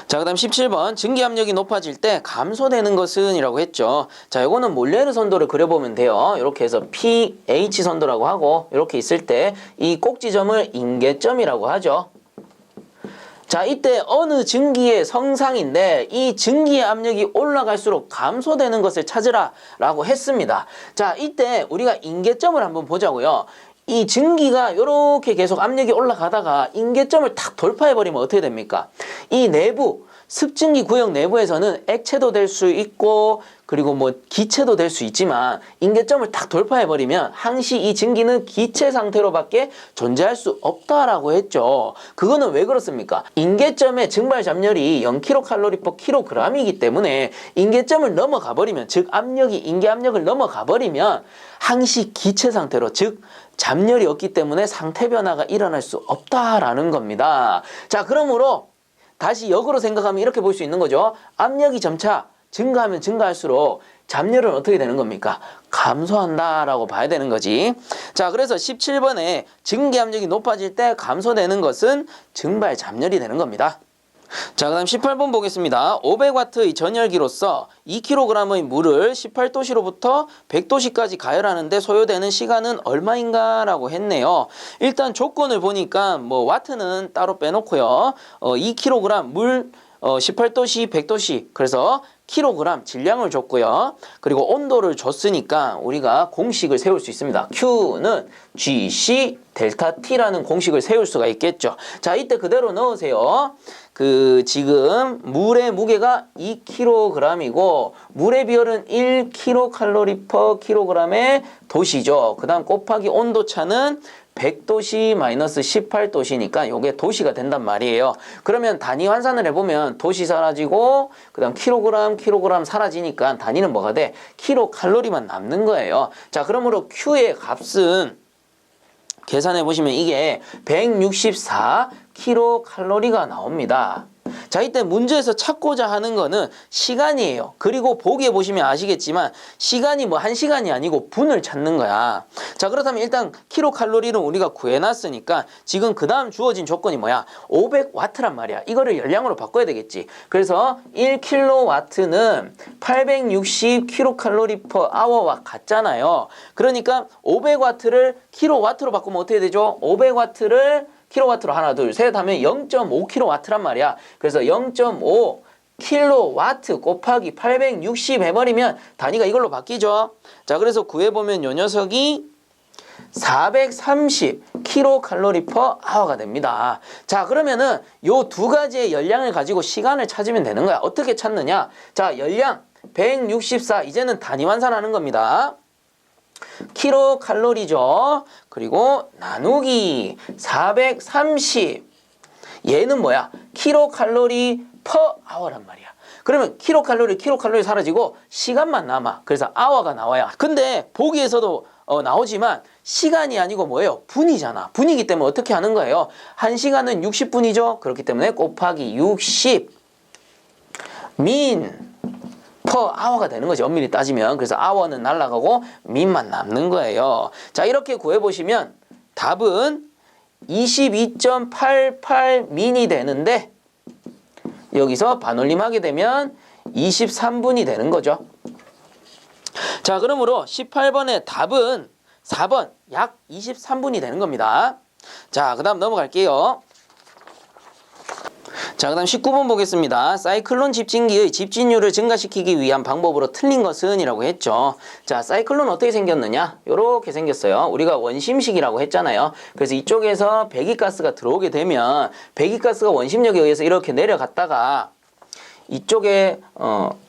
자, 그 다음 17번 증기 압력이 높아질 때 감소되는 것은 이라고 했죠. 자, 요거는 몰레르 선도를 그려보면 돼요. 이렇게 해서 pH 선도라고 하고, 이렇게 있을 때 이 꼭지점을 인계점이라고 하죠. 자, 이때 어느 증기의 성상인데 이 증기의 압력이 올라갈수록 감소되는 것을 찾으라 라고 했습니다. 자, 이때 우리가 인계점을 한번 보자고요. 이 증기가 이렇게 계속 압력이 올라가다가 인계점을 탁 돌파해버리면 어떻게 됩니까? 이 내부, 습증기 구역 내부에서는 액체도 될 수 있고, 그리고 뭐 기체도 될 수 있지만, 인계점을 탁 돌파해버리면 항시 이 증기는 기체 상태로밖에 존재할 수 없다라고 했죠. 그거는 왜 그렇습니까? 인계점의 증발 잡열이 0kcal/kg이기 때문에 인계점을 넘어가 버리면, 즉 압력이 인계 압력을 넘어가 버리면 항시 기체 상태로, 즉 잡열이 없기 때문에 상태 변화가 일어날 수 없다라는 겁니다. 자, 그러므로 다시 역으로 생각하면 이렇게 볼 수 있는 거죠. 압력이 점차 증가하면 증가할수록 잡열은 어떻게 되는 겁니까? 감소한다라고 봐야 되는 거지. 자, 그래서 17번에 증기 압력이 높아질 때 감소되는 것은 증발 잡열이 되는 겁니다. 자, 그 다음 18번 보겠습니다. 500W의 전열기로서 2kg의 물을 18도씨로부터 100도씨까지 가열하는데 소요되는 시간은 얼마인가 라고 했네요. 일단 조건을 보니까 뭐 와트는 따로 빼놓고요. 2kg 물 18도씨, 100도씨, 그래서 킬로그램 질량을 줬고요. 그리고 온도를 줬으니까 우리가 공식을 세울 수 있습니다. Q는 GC 델타 T라는 공식을 세울 수가 있겠죠. 자, 이때 그대로 넣으세요. 지금 물의 무게가 2kg이고 물의 비율은 1kcal/kg의 도시죠. 그 다음 곱하기 온도차는 100도씨 마이너스 18도씨니까 요게 도시가 된단 말이에요. 그러면 단위 환산을 해보면 도시 사라지고 그 다음 킬로그램 사라지니까 단위는 뭐가 돼? 킬로칼로리만 남는 거예요. 자, 그러므로 Q의 값은 계산해 보시면 이게 164kcal가 나옵니다. 자, 이때 문제에서 찾고자 하는 거는 시간이에요. 그리고 보기에 보시면 아시겠지만 시간이 뭐 1시간이 아니고 분을 찾는 거야. 자, 그렇다면 일단 킬로칼로리는 우리가 구해놨으니까 지금 그 다음 주어진 조건이 뭐야? 500W란 말이야. 이거를 열량으로 바꿔야 되겠지. 그래서 1kW는 860kcal/h와 같잖아요. 그러니까 500W를 킬로와트로 바꾸면 어떻게 되죠? 500W를 킬로와트로 하나, 둘, 셋 하면 0.5kW란 말이야. 그래서 0.5 킬로와트 곱하기 860 해버리면 단위가 이걸로 바뀌죠. 자, 그래서 구해보면 요 녀석이 430kcal/h가 됩니다. 자, 그러면은 요 두 가지의 열량을 가지고 시간을 찾으면 되는 거야. 어떻게 찾느냐? 자, 열량 164, 이제는 단위 환산하는 겁니다. 킬로칼로리죠. 그리고 나누기 430. 얘는 뭐야? 킬로칼로리 퍼 아워란 말이야. 그러면 킬로칼로리 사라지고 시간만 남아. 그래서 아워가 나와야. 근데 보기에서도 나오지만 시간이 아니고 뭐예요? 분이잖아. 분이기 때문에 어떻게 하는 거예요? 1시간은 60분이죠. 그렇기 때문에 곱하기 60 민 퍼 아워가 되는 거지, 엄밀히 따지면. 그래서 아워는 날아가고 민만 남는 거예요. 자, 이렇게 구해보시면 답은 22.88 민이 되는데 여기서 반올림하게 되면 23분이 되는 거죠. 자, 그러므로 18번의 답은 4번 약 23분이 되는 겁니다. 자, 그 다음 넘어갈게요. 자, 그 다음 19번 보겠습니다. 사이클론 집진기의 집진율을 증가시키기 위한 방법으로 틀린 것은 이라고 했죠. 자, 사이클론 어떻게 생겼느냐? 요렇게 생겼어요. 우리가 원심식이라고 했잖아요. 그래서 이쪽에서 배기가스가 들어오게 되면 배기가스가 원심력에 의해서 이렇게 내려갔다가 이쪽에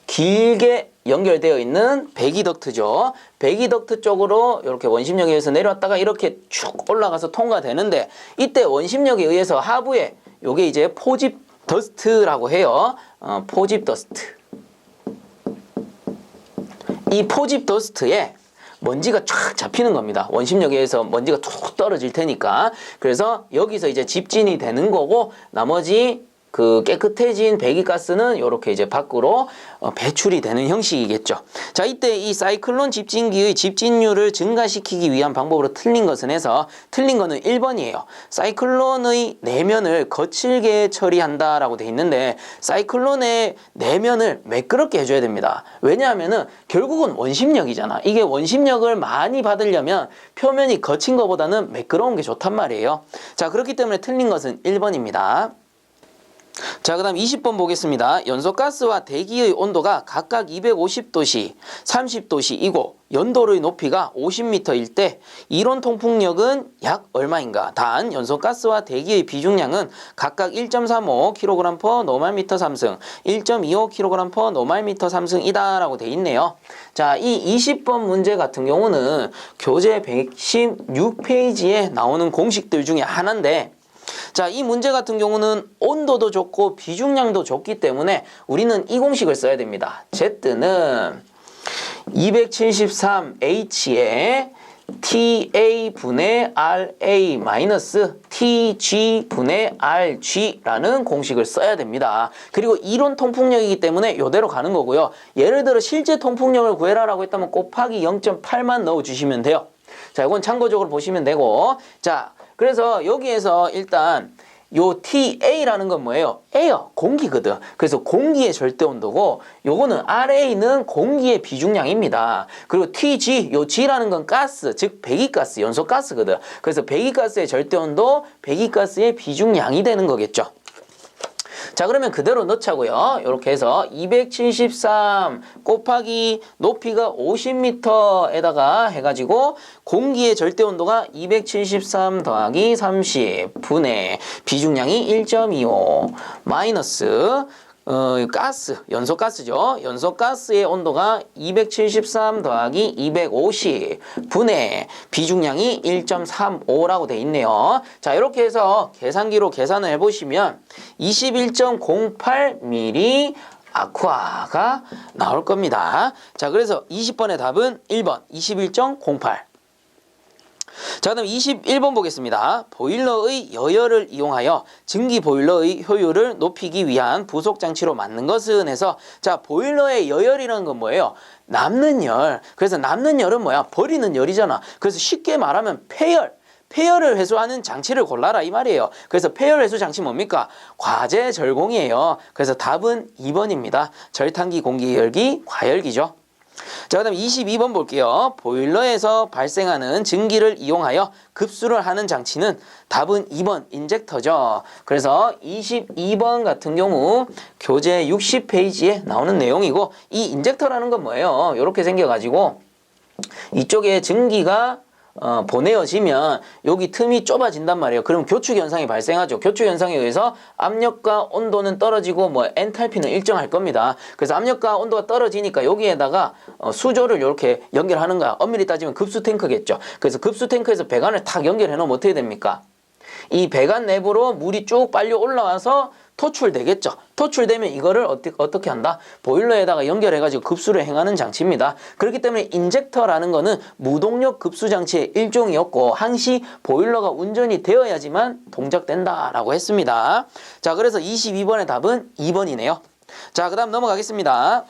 길게 연결되어 있는 배기덕트죠. 배기덕트 쪽으로 이렇게 원심력에 의해서 내려왔다가 이렇게 쭉 올라가서 통과되는데, 이때 원심력에 의해서 하부에 요게 이제 포집 더스트라고 해요. 포집 더스트. 이 포집 더스트에 먼지가 쫙 잡히는 겁니다. 원심력에 의해서 먼지가 툭 떨어질 테니까. 그래서 여기서 이제 집진이 되는 거고, 나머지 그 깨끗해진 배기가스는 이렇게 이제 밖으로 배출이 되는 형식이겠죠. 자, 이때 이 사이클론 집진기의 집진율을 증가시키기 위한 방법으로 틀린 것은 해서, 틀린 거는 1번이에요. 사이클론의 내면을 거칠게 처리한다라고 돼 있는데, 사이클론의 내면을 매끄럽게 해줘야 됩니다. 왜냐하면은 결국은 원심력이잖아. 이게 원심력을 많이 받으려면 표면이 거친 것보다는 매끄러운 게 좋단 말이에요. 자, 그렇기 때문에 틀린 것은 1번입니다. 자, 그 다음 20번 보겠습니다. 연소가스와 대기의 온도가 각각 250도씨, 30도씨이고 연도의 높이가 50m일 때 이론 통풍력은 약 얼마인가? 단, 연소가스와 대기의 비중량은 각각 1.35kg/노말미터 3승, 1.25kg/노말미터 3승이다 라고 돼 있네요. 자, 이 20번 문제 같은 경우는 교재 116페이지에 나오는 공식들 중에 하나인데, 자, 이 문제 같은 경우는 온도도 좋고 비중량도 좋기 때문에 우리는 이 공식을 써야 됩니다. Z는 273H에 TA분의 RA 마이너스 TG분의 RG라는 공식을 써야 됩니다. 그리고 이론 통풍력이기 때문에 이대로 가는 거고요. 예를 들어 실제 통풍력을 구해라라고 했다면 곱하기 0.8만 넣어주시면 돼요. 자, 이건 참고적으로 보시면 되고, 자, 그래서 여기에서 일단 요 TA라는 건 뭐예요? 에어, 공기거든. 그래서 공기의 절대 온도고, 요거는 RA는 공기의 비중량입니다. 그리고 TG, 요 G라는 건 가스, 즉 배기가스, 연소가스거든. 그래서 배기가스의 절대 온도, 배기가스의 비중량이 되는 거겠죠. 자, 그러면 그대로 넣자고요. 이렇게 해서 273 곱하기 높이가 50m에다가 해가지고 공기의 절대 온도가 273 더하기 30 분의 비중량이 1.25 마이너스 가스, 연소가스죠. 연소가스의 온도가 273 더하기 250 분의 비중량이 1.35라고 돼 있네요. 자, 이렇게 해서 계산기로 계산을 해보시면 21.08ml 아쿠아가 나올 겁니다. 자, 그래서 20번의 답은 1번 21.08. 자, 그다음 21번 보겠습니다. 보일러의 여열을 이용하여 증기 보일러의 효율을 높이기 위한 부속 장치로 만든 것은 해서, 자, 보일러의 여열이라는 건 뭐예요? 남는 열. 그래서 남는 열은 뭐야? 버리는 열이잖아. 그래서 쉽게 말하면 폐열을 회수하는 장치를 골라라 이 말이에요. 그래서 폐열 회수 장치 뭡니까? 과제 절공이에요. 그래서 답은 2번입니다. 절탄기, 공기 열기, 과열기죠. 자, 그 다음 22번 볼게요. 보일러에서 발생하는 증기를 이용하여 급수를 하는 장치는 답은 2번 인젝터죠. 그래서 22번 같은 경우 교재 60페이지에 나오는 내용이고, 이 인젝터라는 건 뭐예요? 이렇게 생겨가지고 이쪽에 증기가 보내어지면 여기 틈이 좁아진단 말이에요. 그럼 교축 현상이 발생하죠. 교축 현상에 의해서 압력과 온도는 떨어지고 엔탈피는 일정할 겁니다. 그래서 압력과 온도가 떨어지니까 여기에다가 수조를 이렇게 연결하는 거야. 엄밀히 따지면 급수 탱크겠죠. 그래서 급수 탱크에서 배관을 탁 연결해 놓으면 어떻게 됩니까? 이 배관 내부로 물이 쭉 빨려 올라와서 토출되겠죠. 토출되면 이거를 어떻게 한다? 보일러에다가 연결해가지고 급수를 행하는 장치입니다. 그렇기 때문에 인젝터라는 거는 무동력 급수 장치의 일종이었고, 항시 보일러가 운전이 되어야지만 동작된다라고 했습니다. 자, 그래서 22번의 답은 2번이네요. 자, 그 다음 넘어가겠습니다.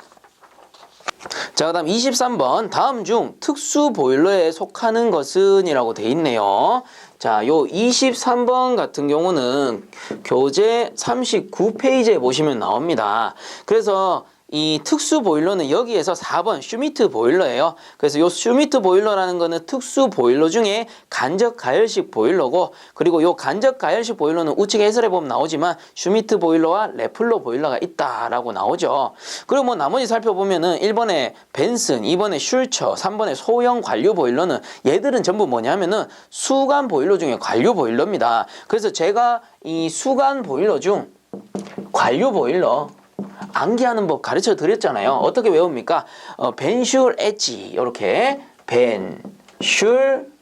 자, 그 다음 23번. 다음 중 특수 보일러에 속하는 것은 이라고 돼 있네요. 자, 요 23번 같은 경우는 교재 39페이지에 보시면 나옵니다. 그래서 이 특수 보일러는 여기에서 4번 슈미트 보일러예요. 그래서 요 슈미트 보일러라는 거는 특수 보일러 중에 간접 가열식 보일러고, 그리고 요 간접 가열식 보일러는 우측에 해설해 보면 나오지만 슈미트 보일러와 레플러 보일러가 있다라고 나오죠. 그리고 나머지 살펴보면은 1번에 벤슨, 2번에 슐처, 3번에 소형 관류 보일러는 얘들은 전부 뭐냐면은 수간 보일러 중에 관류 보일러입니다. 그래서 제가 이 수간 보일러 중 관류 보일러 암기하는 법 가르쳐 드렸잖아요. 어떻게 외웁니까? 벤슐 엣지 이렇게 벤슐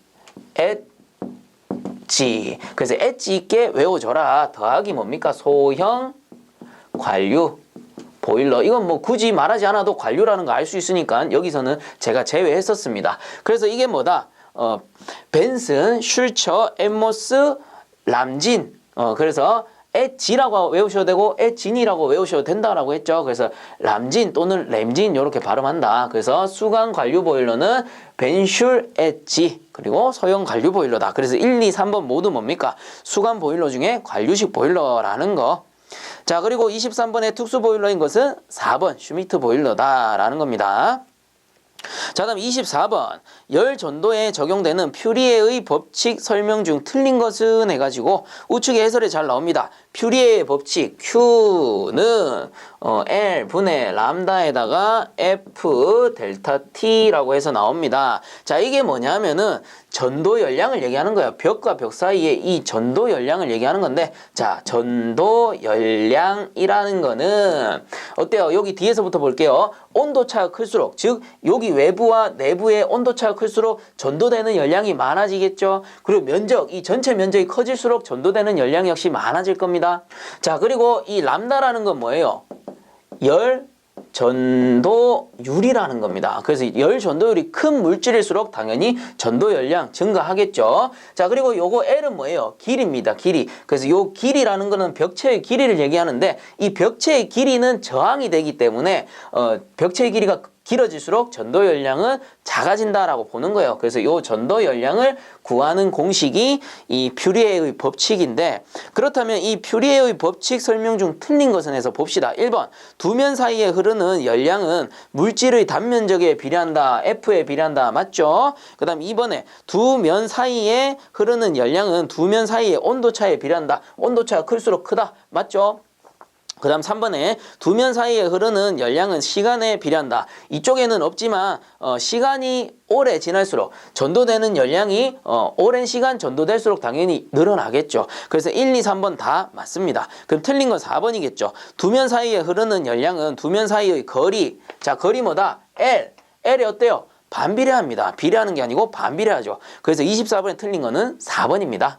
엣지. 그래서 엣지 있게 외워줘라. 더하기 뭡니까? 소형 관류 보일러. 이건 뭐 굳이 말하지 않아도 관류라는 거 알 수 있으니까 여기서는 제가 제외했었습니다. 그래서 이게 뭐다? 벤슨, 슐처, 엠모스, 람진. 그래서 엣지라고 외우셔도 되고 엣진이라고 외우셔도 된다라고 했죠. 그래서 람진 또는 램진 이렇게 발음한다. 그래서 수강 관류 보일러는 벤슐 엣지 그리고 소형 관류 보일러다. 그래서 1, 2, 3번 모두 뭡니까? 수강 보일러 중에 관류식 보일러라는 거. 자, 그리고 23번의 특수 보일러인 것은 4번 슈미트 보일러다라는 겁니다. 자, 다음 24번 열 전도에 적용되는 퓨리에의 법칙 설명 중 틀린 것은 해가지고 우측에 해설이 잘 나옵니다. 퓨리에의 법칙 Q는 L 분의 람다에다가 F 델타 T라고 해서 나옵니다. 자, 이게 뭐냐면은 전도 열량을 얘기하는 거예요. 벽과 벽 사이에 이 전도 열량을 얘기하는 건데, 자, 전도 열량이라는 거는 어때요? 여기 뒤에서부터 볼게요. 온도차가 클수록, 즉 여기 외부와 내부의 온도차가 클수록 전도되는 열량이 많아지겠죠. 그리고 면적, 이 전체 면적이 커질수록 전도되는 열량 역시 많아질 겁니다. 자, 그리고 이 람다라는 건 뭐예요? 열 전도율이라는 겁니다. 그래서 열 전도율이 큰 물질일수록 당연히 전도 열량 증가하겠죠. 자, 그리고 요거 L은 뭐예요? 길이입니다. 길이. 그래서 요 길이라는 거는 벽체의 길이를 얘기하는데 이 벽체의 길이는 저항이 되기 때문에 벽체의 길이가 길어질수록 전도 열량은 작아진다라고 보는 거예요. 그래서 이 전도 열량을 구하는 공식이 이 퓨리에의 법칙인데, 그렇다면 이 퓨리에의 법칙 설명 중 틀린 것은 해서 봅시다. 1번 두 면 사이에 흐르는 열량은 물질의 단면적에 비례한다. F에 비례한다. 맞죠? 그 다음 2번에 두 면 사이에 흐르는 열량은 두 면 사이의 온도차에 비례한다. 온도차가 클수록 크다. 맞죠? 그 다음 3번에 두 면 사이에 흐르는 열량은 시간에 비례한다. 이쪽에는 없지만 시간이 오래 지날수록 전도되는 열량이 오랜 시간 전도될수록 당연히 늘어나겠죠. 그래서 1, 2, 3번 다 맞습니다. 그럼 틀린 건 4번이겠죠. 두 면 사이에 흐르는 열량은 두 면 사이의 거리. 자, 거리 뭐다? L. L이 어때요? 반비례합니다. 비례하는 게 아니고 반비례하죠. 그래서 24번에 틀린 거는 4번입니다.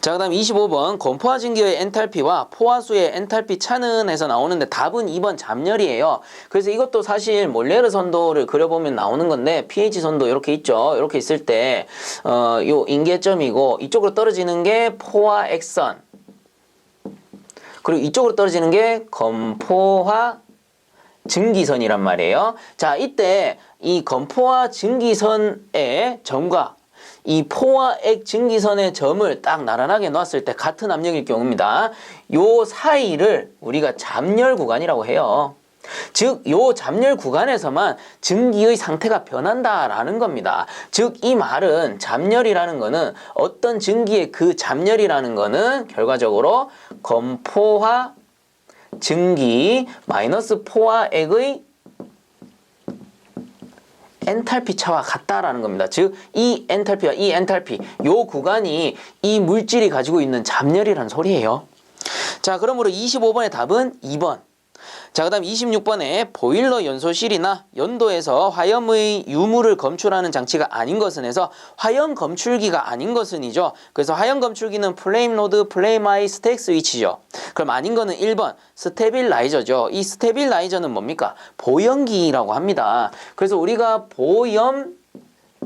자, 그 다음 25번 건포화 증기의 엔탈피와 포화수의 엔탈피 차는 해서 나오는데 답은 2번 잡열이에요. 그래서 이것도 사실 몰레르 선도를 그려보면 나오는 건데 pH 선도 이렇게 있죠. 이렇게 있을 때 요 인계점이고 이쪽으로 떨어지는 게 포화 액선, 그리고 이쪽으로 떨어지는 게 건포화 증기선이란 말이에요. 자, 이때 이 건포화 증기선의 점과 이 포화액 증기선의 점을 딱 나란하게 놨을 때 같은 압력일 경우입니다. 요 사이를 우리가 잡열 구간이라고 해요. 즉, 요 잡열 구간에서만 증기의 상태가 변한다라는 겁니다. 즉, 이 말은 잡열이라는 거는 어떤 증기의 그 잡열이라는 거는 결과적으로 건포화 증기 마이너스 포화액의 엔탈피 차와 같다라는 겁니다. 즉, 이 엔탈피와 이 엔탈피, 요 구간이 이 물질이 가지고 있는 잡열이라는 소리예요. 자, 그러므로 25번의 답은 2번. 자, 그 다음 26번에 보일러 연소실이나 연도에서 화염의 유물을 검출하는 장치가 아닌 것은 해서 화염 검출기가 아닌 것은이죠. 그래서 화염 검출기는 플레임 로드, 플레임 아이, 스택 스위치죠. 그럼 아닌 거는 1번 스테빌라이저죠. 이 스테빌라이저는 뭡니까? 보염기라고 합니다. 그래서 우리가 보염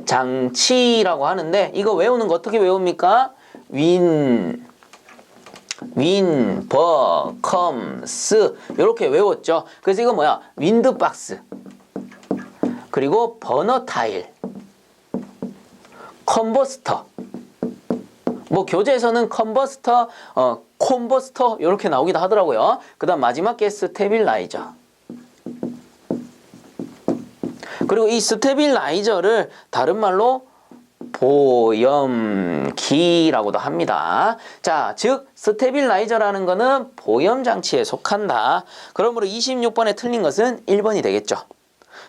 장치라고 하는데 이거 외우는 거 어떻게 외웁니까? 윈, 컴스 이렇게 외웠죠. 그래서 이거 뭐야? 윈드박스, 그리고 버너타일, 컨버스터. 뭐 교재에서는 컨버스터, 콤버스터 이렇게 나오기도 하더라고요. 그 다음 마지막 게 스테빌라이저. 그리고 이 스테빌라이저를 다른 말로 보염기라고도 합니다. 자, 즉 스테빌라이저라는 거는 보염장치에 속한다. 그러므로 26번에 틀린 것은 1번이 되겠죠.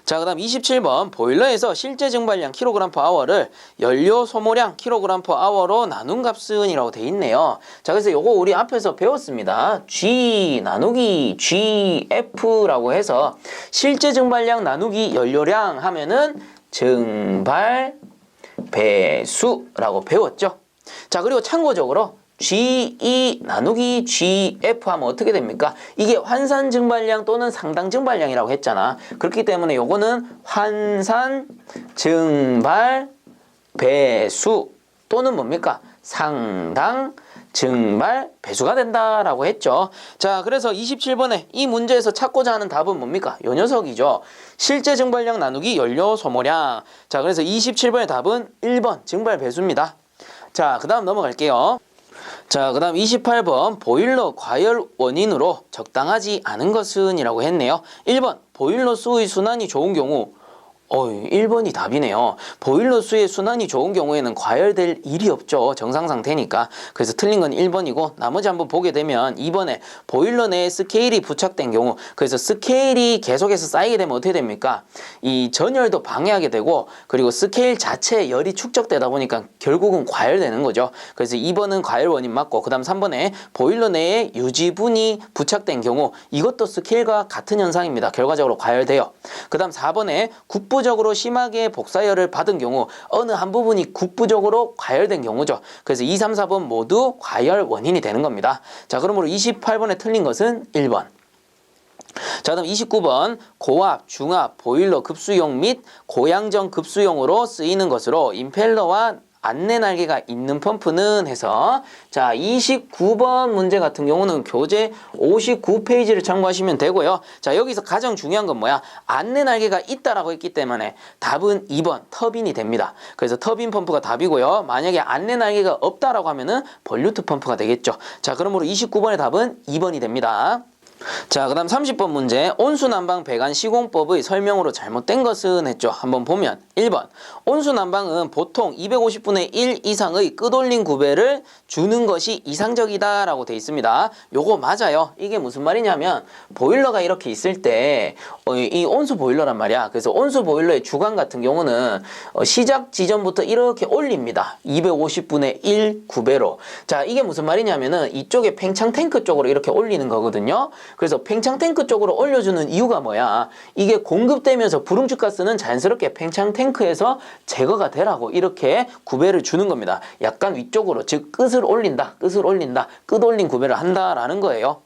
자, 그다음 27번 보일러에서 실제 증발량 kg/h를 연료 소모량 kg/h로 나눈 값은이라고 돼 있네요. 자, 그래서 요거 우리 앞에서 배웠습니다. G 나누기 GF라고 해서 실제 증발량 나누기 연료량 하면은 증발 배수라고 배웠죠. 자, 그리고 참고적으로 GE 나누기 GF 하면 어떻게 됩니까? 이게 환산 증발량 또는 상당 증발량이라고 했잖아. 그렇기 때문에 요거는 환산 증발 배수 또는 뭡니까? 상당 증발 배수가 된다라고 했죠. 자, 그래서 27번에 이 문제에서 찾고자 하는 답은 뭡니까? 요 녀석이죠. 실제 증발량 나누기 연료 소모량. 자, 그래서 27번의 답은 1번 증발 배수입니다. 자, 그 다음 넘어갈게요. 자, 그 다음 28번 보일러 과열 원인으로 적당하지 않은 것은 이라고 했네요. 1번 보일러 수의 순환이 좋은 경우 1번이 답이네요. 보일러 수의 순환이 좋은 경우에는 과열될 일이 없죠. 정상 상태니까. 그래서 틀린 건 1번이고 나머지 한번 보게 되면 2번에 보일러 내에 스케일이 부착된 경우, 그래서 스케일이 계속해서 쌓이게 되면 어떻게 됩니까? 이 전열도 방해하게 되고, 그리고 스케일 자체에 열이 축적되다 보니까 결국은 과열되는 거죠. 그래서 2번은 과열 원인 맞고, 그 다음 3번에 보일러 내에 유지분이 부착된 경우, 이것도 스케일과 같은 현상입니다. 결과적으로 과열돼요. 그 다음 4번에 국부적으로 심하게 복사열을 받은 경우, 어느 한 부분이 국부적으로 과열된 경우죠. 그래서 2, 3, 4번 모두 과열 원인이 되는 겁니다. 자, 그러므로 28번에 틀린 것은 1번. 자, 그다음 29번 고압, 중압, 보일러 급수용 및 고양정 급수용으로 쓰이는 것으로 임펠러와 안내 날개가 있는 펌프는 해서, 자, 29번 문제 같은 경우는 교재 59페이지를 참고하시면 되고요. 자, 여기서 가장 중요한 건 뭐야? 안내 날개가 있다라고 했기 때문에 답은 2번 터빈이 됩니다. 그래서 터빈 펌프가 답이고요. 만약에 안내 날개가 없다라고 하면은 볼류트 펌프가 되겠죠. 자, 그러므로 29번의 답은 2번이 됩니다. 자, 그 다음 30번 문제 온수난방 배관 시공법의 설명으로 잘못된 것은 했죠. 한번 보면 1번 온수난방은 보통 250분의 1 이상의 끄돌린 구배를 주는 것이 이상적이다 라고 돼 있습니다. 요거 맞아요. 이게 무슨 말이냐면 보일러가 이렇게 있을 때 이 온수 보일러란 말이야. 그래서 온수 보일러의 주관 같은 경우는 시작 지점부터 이렇게 올립니다. 250분의 1 구배로. 자, 이게 무슨 말이냐면은 이쪽에 팽창 탱크 쪽으로 이렇게 올리는 거거든요. 그래서 팽창 탱크 쪽으로 올려주는 이유가 뭐야? 이게 공급되면서 불응축 가스는 자연스럽게 팽창 탱크에서 제거가 되라고 이렇게 구배를 주는 겁니다. 약간 위쪽으로, 즉 끝을 올린다, 끝을 올린다, 끝 올린 구배를 한다라는 거예요.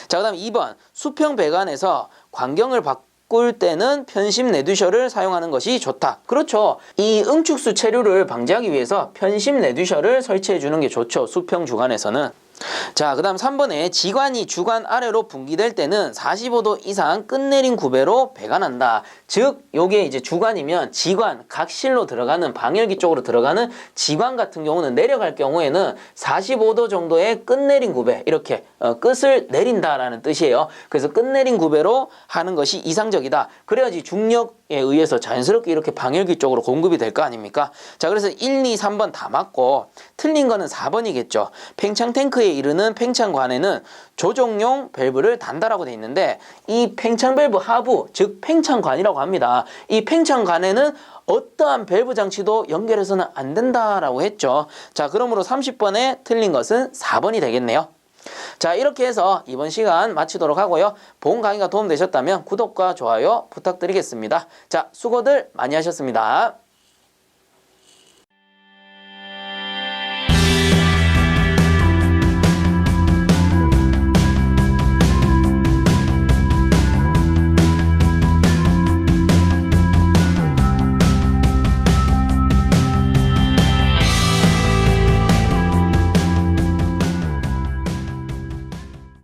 자, 그 다음 2번 수평 배관에서 광경을 바꿀 때는 편심 레듀셔를 사용하는 것이 좋다. 그렇죠. 이 응축수 체류를 방지하기 위해서 편심 레듀셔를 설치해 주는 게 좋죠. 수평 주관에서는. 자, 그 다음 3번에 지관이 주관 아래로 분기될 때는 45도 이상 끝내린 구배로 배관한다. 즉 요게 이제 주관이면 지관, 각실로 들어가는 방열기 쪽으로 들어가는 지관 같은 경우는 내려갈 경우에는 45도 정도의 끝내린 구배, 이렇게 끝을 내린다라는 뜻이에요. 그래서 끝내린 구배로 하는 것이 이상적이다. 그래야지 중력에 의해서 자연스럽게 이렇게 방열기 쪽으로 공급이 될 거 아닙니까? 자, 그래서 1, 2, 3번 다 맞고 틀린 거는 4번이겠죠. 팽창 탱크에 이르는 팽창관에는 조종용 밸브를 단다라고 돼 있는데 이 팽창 밸브 하부, 즉 팽창관이라고 합니다. 이 팽창관에는 어떠한 밸브 장치도 연결해서는 안 된다라고 했죠. 자, 그러므로 30번에 틀린 것은 4번이 되겠네요. 자, 이렇게 해서 이번 시간 마치도록 하고요. 본 강의가 도움되셨다면 구독과 좋아요 부탁드리겠습니다. 자, 수고들 많이 하셨습니다.